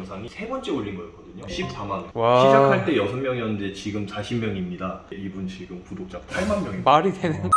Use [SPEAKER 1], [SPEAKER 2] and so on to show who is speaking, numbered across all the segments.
[SPEAKER 1] 영상이 세 번째 올린 거였거든요. 14만 회.
[SPEAKER 2] 와.
[SPEAKER 1] 시작할 때 6명이었는데 지금 40명입니다. 이분 지금 구독자 8만 명입니다.
[SPEAKER 2] 말이 되는.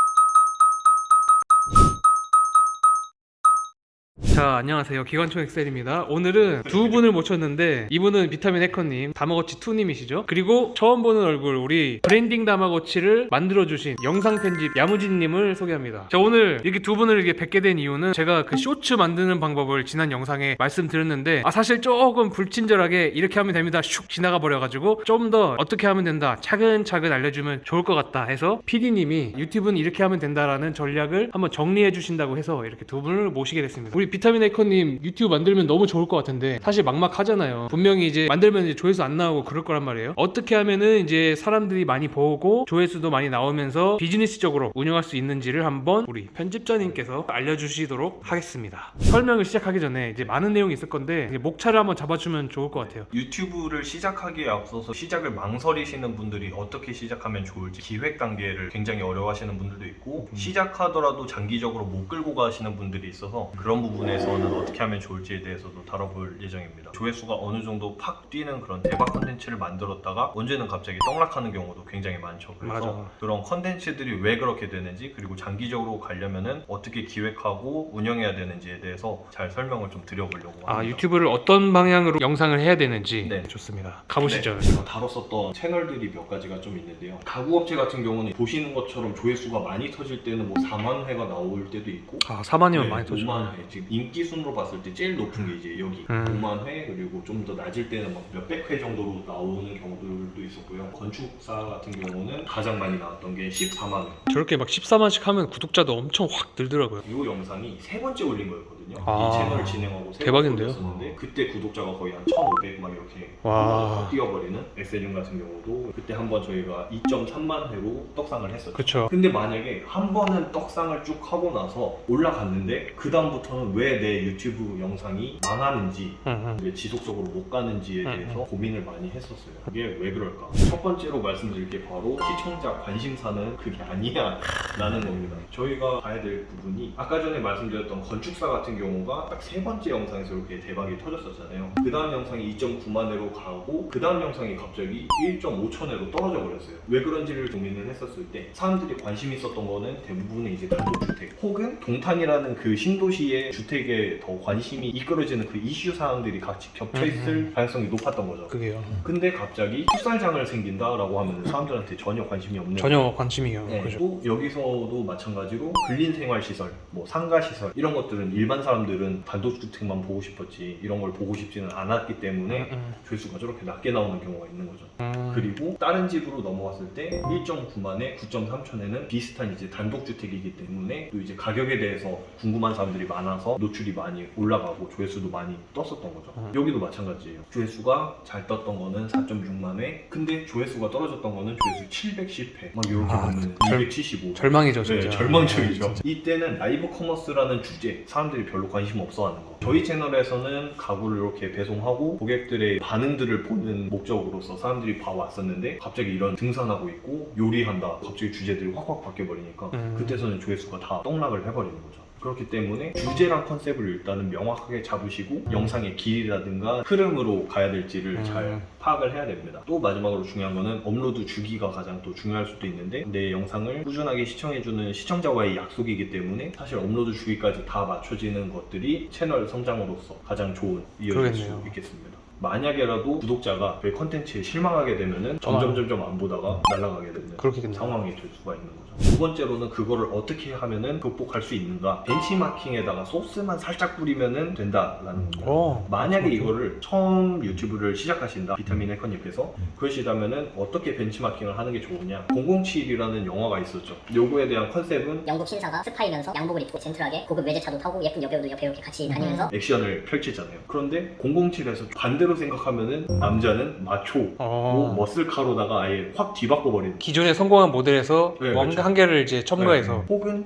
[SPEAKER 2] 자, 안녕하세요. 기관총 엑셀입니다. 오늘은 두 분을 모셨는데 이분은 비타민 해커님, 다마고치 2님이시죠. 그리고 처음 보는 얼굴, 우리 브랜딩 다마고치를 만들어주신 영상 편집 야무진님을 소개합니다. 자, 오늘 이렇게 두 분을 이렇게 뵙게 된 이유는 제가 그 쇼츠 만드는 방법을 지난 영상에 말씀드렸는데 사실 조금 불친절하게 이렇게 하면 됩니다 슉 지나가 버려가지고 좀 더 어떻게 하면 된다 차근차근 알려주면 좋을 것 같다 해서 PD님이 유튜브는 이렇게 하면 된다라는 전략을 한번 정리해 주신다고 해서 이렇게 두 분을 모시게 됐습니다. 우리 비타민 해커님 유튜브 만들면 너무 좋을 것 같은데 사실 막막하잖아요. 분명히 이제 만들면 이제 조회수 안 나오고 그럴 거란 말이에요. 어떻게 하면은 이제 사람들이 많이 보고 조회수도 많이 나오면서 비즈니스적으로 운영할 수 있는지를 한번 우리 편집자님께서 알려주시도록 하겠습니다. 설명을 시작하기 전에 이제 많은 내용이 있을 건데 이제 목차를 한번 잡아주면 좋을 것 같아요.
[SPEAKER 1] 유튜브를 시작하기에 앞서서 시작을 망설이시는 분들이 어떻게 시작하면 좋을지 기획 단계를 굉장히 어려워하시는 분들도 있고 시작하더라도 장기적으로 못 끌고 가시는 분들이 있어서 그런 부분에서는 어떻게 하면 좋을지에 대해서도 다뤄볼 예정입니다. 조회수가 어느 정도 팍 뛰는 그런 대박 컨텐츠를 만들었다가 언제는 갑자기 떡락하는 경우도 굉장히 많죠. 그래서
[SPEAKER 2] 맞아.
[SPEAKER 1] 그런 컨텐츠들이 왜 그렇게 되는지 그리고 장기적으로 가려면은 어떻게 기획하고 운영해야 되는지에 대해서 잘 설명을 좀 드려보려고 합니다.
[SPEAKER 2] 아, 유튜브를 어떤 방향으로 영상을 해야 되는지.
[SPEAKER 1] 네.
[SPEAKER 2] 좋습니다. 가보시죠.
[SPEAKER 1] 제가 다뤘었던 채널들이 몇 가지가 좀 있는데요. 가구업체 같은 경우는 보시는 것처럼 조회수가 많이 터질 때는 뭐 4만 회가 나올 때도 있고
[SPEAKER 2] 아, 4만이면
[SPEAKER 1] 네,
[SPEAKER 2] 많이 터져.
[SPEAKER 1] 5만 회. 지금 인기 순으로 봤을 때 제일 높은 게 이제 여기 5만 회 그리고 좀 더 낮을 때는 막 몇백 회 정도로 나오는 경우들도 있었고요. 건축사 같은 경우는 가장 많이 나왔던 게 14만 회.
[SPEAKER 2] 저렇게 막 14만씩 하면 구독자도 엄청 확 늘더라고요.
[SPEAKER 1] 이 영상이 세 번째 올린 거였거든요.
[SPEAKER 2] 아,
[SPEAKER 1] 이 채널을 진행하고 세
[SPEAKER 2] 대박인데요?
[SPEAKER 1] 번째 올렸었는데 그때 구독자가 거의 한 1,500 막 이렇게
[SPEAKER 2] 와.
[SPEAKER 1] 뛰어버리는 엑셀륨 같은 경우도 그때 한번 저희가 2.3만 회로 떡상을 했었죠.
[SPEAKER 2] 그쵸.
[SPEAKER 1] 근데 만약에 한 번은 떡상을 쭉 하고 나서 올라갔는데 그 다음부터는 왜 내 유튜브 영상이 망하는지 왜 지속적으로 못 가는지에 대해서 고민을 많이 했었어요. 그게 왜 그럴까? 첫 번째로 말씀드릴 게 바로 시청자 관심사는 그게 아니야 라는 겁니다. 저희가 봐야 될 부분이 아까 전에 말씀드렸던 건축사 같은 경우가 딱 세 번째 영상에서 이렇게 대박이 터졌었잖아요. 그 다음 영상이 2.9만 회로 가고 그 다음 영상이 갑자기 1.5천 회로 떨어져 버렸어요. 왜 그런지를 고민을 했었을 때 사람들이 관심 있었던 거는 대부분은 이제 단독주택 혹은 동탄이라는 그 신도시의 주택에 더 관심이 이끌어지는 그 이슈 사항들이 같이 겹쳐있을 가능성이 높았던 거죠.
[SPEAKER 2] 그게요.
[SPEAKER 1] 근데 갑자기 풋살장을 생긴다라고 하면 사람들한테 전혀 관심이 없는
[SPEAKER 2] 전혀 관심이요.
[SPEAKER 1] 네,
[SPEAKER 2] 그죠.
[SPEAKER 1] 또 여기서도 마찬가지로 근린생활시설, 뭐 상가시설 이런 것들은 일반 사람들은 단독주택만 보고 싶었지 이런 걸 보고 싶지는 않았기 때문에 조회수가 저렇게 낮게 나오는 경우가 있는 거죠. 그리고 다른 집으로 넘어갔을 때 1.9만에 9.3천에는 비슷한 이제 단독주택이기 때문에 또 이제 가격에 대해서 궁금한 사람들이 많아서 노출이 많이 올라가고 조회수도 많이 떴었던 거죠. 여기도 마찬가지예요. 조회수가 잘 떴던 거는 4.6만 회 근데 조회수가 떨어졌던 거는 조회수 710회 막 이렇게 보면 275
[SPEAKER 2] 절망이죠, 진짜.
[SPEAKER 1] 네, 절망적이죠. 이때는 라이브 커머스라는 주제 사람들이 별로 관심 없어 하는 거. 저희 채널에서는 가구를 이렇게 배송하고 고객들의 반응들을 보는 목적으로서 사람들이 봐왔었는데 갑자기 이런 등산하고 있고 요리한다 갑자기 주제들이 확확 바뀌어버리니까 그때서는 조회수가 다 떡락을 해버리는 거죠. 그렇기 때문에 주제랑 컨셉을 일단은 명확하게 잡으시고 영상의 길이라든가 흐름으로 가야 될지를 잘 파악을 해야 됩니다. 또 마지막으로 중요한 거는 업로드 주기가 가장 또 중요할 수도 있는데 내 영상을 꾸준하게 시청해주는 시청자와의 약속이기 때문에 사실 업로드 주기까지 다 맞춰지는 것들이 채널 성장으로서 가장 좋은 이어질 수
[SPEAKER 2] 그러겠네요.
[SPEAKER 1] 있겠습니다. 만약에라도 구독자가 저희 컨텐츠에 실망하게 되면은 점점 안 보다가 날아가게 되는
[SPEAKER 2] 그렇겠네요.
[SPEAKER 1] 상황이 될 수가 있는 거죠. 두 번째로는 그거를 어떻게 하면은 극복할 수 있는가? 벤치마킹에다가 소스만 살짝 뿌리면은 된다라는 겁니다. 만약에 이거를 처음 유튜브를 시작하신다 비타민 해커님께서 그러시다면은 어떻게 벤치마킹을 하는 게 좋으냐? 007이라는 영화가 있었죠. 요거에 대한 컨셉은
[SPEAKER 3] 영국 신사가 스파이면서 양복을 입고 젠틀하게 고급 외제차도 타고 예쁜 여배우도 옆에 이렇게 같이 다니면서
[SPEAKER 1] 액션을 펼치잖아요. 그런데 007에서 반대로 생각하면은 남자는 마초고 머슬카로다가 아예 확 뒤바꿔 버리는.
[SPEAKER 2] 기존에 성공한 모델에서
[SPEAKER 1] 네,
[SPEAKER 2] 뭐
[SPEAKER 1] 그렇죠.
[SPEAKER 2] 한계를 이제 첨가해서
[SPEAKER 1] 혹은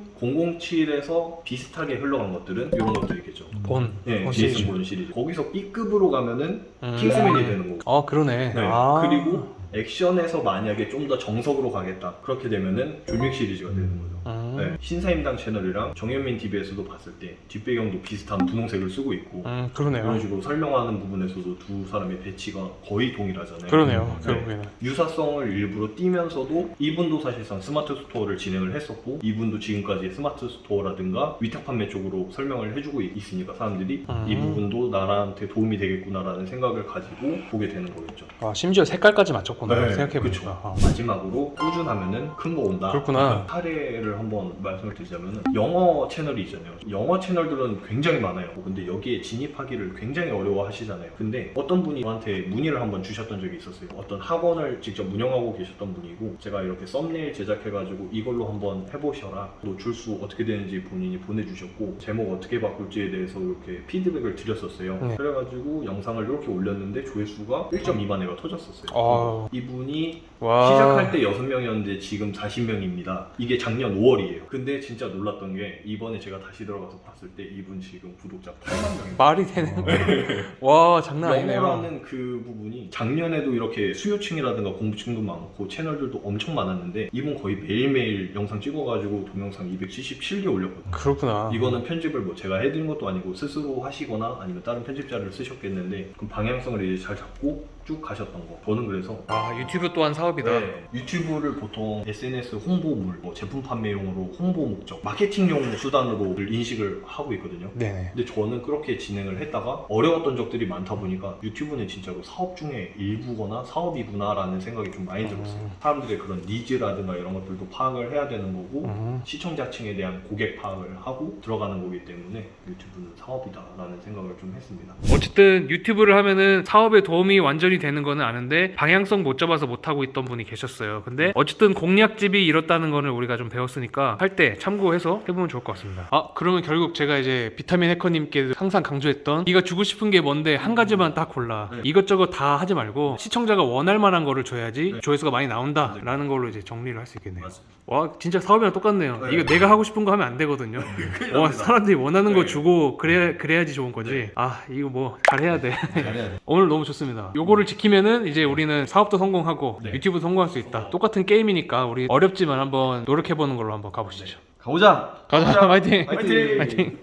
[SPEAKER 1] 007에서 비슷하게 흘러간 것들은 이런 것들이겠죠.
[SPEAKER 2] 본
[SPEAKER 1] 네,
[SPEAKER 2] 시리즈.
[SPEAKER 1] 제이슨 본 시리즈. 거기서 B급으로 가면은 킹스맨이 되는 거고.
[SPEAKER 2] 그러네.
[SPEAKER 1] 네. 그리고 액션에서 만약에 좀 더 정석으로 가겠다. 그렇게 되면은 존윅 시리즈가 되는 거죠. 네, 신사임당 채널이랑 정현민 TV에서도 봤을 때 뒷배경도 비슷한 분홍색을 쓰고 있고
[SPEAKER 2] 그러네요.
[SPEAKER 1] 이런 식으로 설명하는 부분에서도 두 사람의 배치가 거의 동일하잖아요.
[SPEAKER 2] 그러네요.
[SPEAKER 1] 네.
[SPEAKER 2] 결국에는.
[SPEAKER 1] 유사성을 일부러 띄면서도 이분도 사실상 스마트 스토어를 진행을 했었고 이분도 지금까지 스마트 스토어라든가 위탁 판매 쪽으로 설명을 해주고 있으니까 사람들이 이 부분도 나한테 도움이 되겠구나라는 생각을 가지고 보게 되는 거겠죠.
[SPEAKER 2] 아, 심지어 색깔까지 맞췄구나. 생각해보니까.
[SPEAKER 1] 그쵸. 마지막으로 꾸준하면은 큰 거 온다.
[SPEAKER 2] 그렇구나.
[SPEAKER 1] 사례를 한번 말씀을 드리자면은 영어 채널이 있잖아요. 영어 채널들은 굉장히 많아요. 근데 여기에 진입하기를 굉장히 어려워하시잖아요. 근데 어떤 분이 저한테 문의를 한번 주셨던 적이 있었어요. 어떤 학원을 직접 운영하고 계셨던 분이고 제가 이렇게 썸네일 제작해가지고 이걸로 한번 해보셔라. 노출수 어떻게 되는지 본인이 보내주셨고 제목 어떻게 바꿀지에 대해서 이렇게 피드백을 드렸었어요.
[SPEAKER 2] 네.
[SPEAKER 1] 그래가지고 영상을 이렇게 올렸는데 조회수가 1.2만 회가 터졌었어요.
[SPEAKER 2] 아.
[SPEAKER 1] 이분이
[SPEAKER 2] 와.
[SPEAKER 1] 시작할 때 6명이었는데 지금 40명입니다. 이게 작년 5월이에요. 근데 진짜 놀랐던 게 이번에 제가 다시 들어가서 봤을 때 이분 지금 구독자 8만 명입니다.
[SPEAKER 2] 말이 되는 와, 장난 아니네요.
[SPEAKER 1] 영어라는 그 부분이 작년에도 이렇게 수요층이라든가 공부층도 많고 채널들도 엄청 많았는데 이분 거의 매일매일 영상 찍어가지고 동영상 277개 올렸거든요.
[SPEAKER 2] 그렇구나.
[SPEAKER 1] 이거는 편집을 뭐 제가 해드린 것도 아니고 스스로 하시거나 아니면 다른 편집자를 쓰셨겠는데 그 방향성을 이제 잘 잡고 쭉 가셨던 거. 저는 그래서
[SPEAKER 2] 아, 유튜브 또한 사업이다.
[SPEAKER 1] 유튜브를 보통 SNS 홍보물, 뭐 제품 판매용으로 홍보 목적, 마케팅용 수단으로 인식을 하고 있거든요.
[SPEAKER 2] 네네.
[SPEAKER 1] 근데 저는 그렇게 진행을 했다가 어려웠던 적들이 많다 보니까 유튜브는 진짜로 사업 중에 일부거나 사업이구나 라는 생각이 좀 많이 들었어요. 사람들의 그런 니즈라든가 이런 것들도 파악을 해야 되는 거고 시청자층에 대한 고객 파악을 하고 들어가는 거기 때문에 유튜브는 사업이다 라는 생각을 좀 했습니다.
[SPEAKER 2] 어쨌든 유튜브를 하면은 사업에 도움이 완전히 되는 거는 아는데 방향성 못 잡아서 못 하고 있던 분이 계셨어요. 근데 어쨌든 공략집이 이렇다는 거를 우리가 좀 배웠으니까 할 때 참고해서 해보면 좋을 것 같습니다. 아, 그러면 결국 제가 이제 비타민 해커님께 항상 강조했던 네가 주고 싶은 게 뭔데 한 가지만 딱 골라. 이것저것 다 하지 말고 시청자가 원할 만한 거를 줘야지 조회수가 많이 나온다라는 걸로 이제 정리를 할 수 있겠네요.
[SPEAKER 1] 맞습니다.
[SPEAKER 2] 와, 진짜 사업이랑 똑같네요.
[SPEAKER 1] 네.
[SPEAKER 2] 이거 내가 하고 싶은 거 하면 안 되거든요. 와, 사람들이 원하는 거
[SPEAKER 1] 네.
[SPEAKER 2] 주고 그래야지 좋은 거지. 아, 이거 뭐 잘해야 돼.
[SPEAKER 1] 잘해야 돼.
[SPEAKER 2] 오늘 너무 좋습니다. 요거를 지키면은 이제 우리는 사업도 성공하고 유튜브 성공할 수 있다. 똑같은 게임이니까 우리 어렵지만 한번 노력해보는 걸로 한번 가보시죠.
[SPEAKER 1] 가보자!
[SPEAKER 2] 가자, 화이팅!
[SPEAKER 1] 화이팅!
[SPEAKER 2] 화이팅!